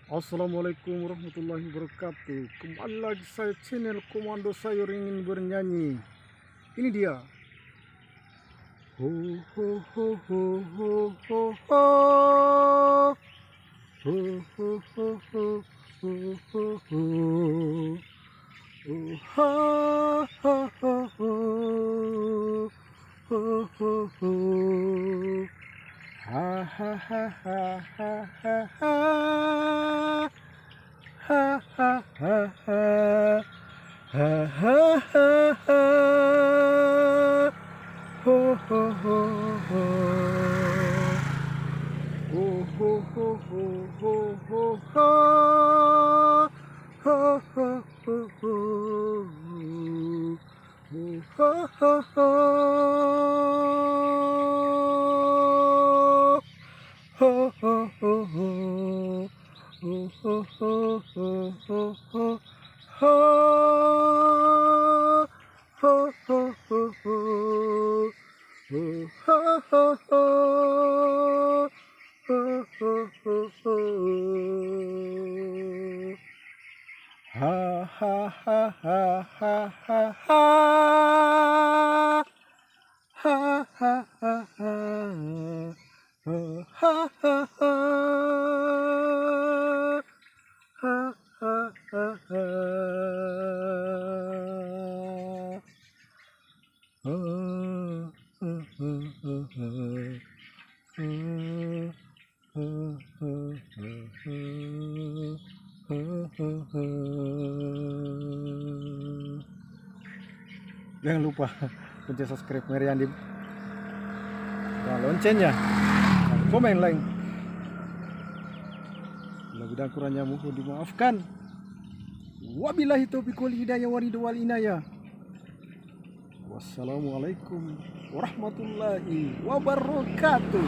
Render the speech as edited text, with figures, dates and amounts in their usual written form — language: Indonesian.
Assalamualaikum warahmatullahi wabarakatuh. Kembali lagi saya channel Komando Sayur ingin bernyanyi. Ini dia. Ho ho ho ho ho ho ho. Ho ho ho ho ho ho ho. Oh ha ha ha ho. Ho ho ho. Ha ha ha ha ha ha ha. Ha ha ha ha ha ha ha ha. Ho ho ho ho. Ho ho ho ho ho ho ho. Ho ho ho ho. Ho ho ho. Ho ho ho ho. Ho ho ho ho ho ho ho. Ho ho ho ho. Ho ho ho ho. Ho ho ho ho. Ha ha ha ha ha ha ha. Ha ha ha ha. Ha ha ha ha. Ha ha ha ha. Jangan lupa pencet subscribe Merian di loncengnya, dan komen like. Lebih dan kurangnya mohon dimaafkan. Wabillahi taufiq wal hidayah wal inayah. Wassalamualaikum warahmatullahi wabarakatuh.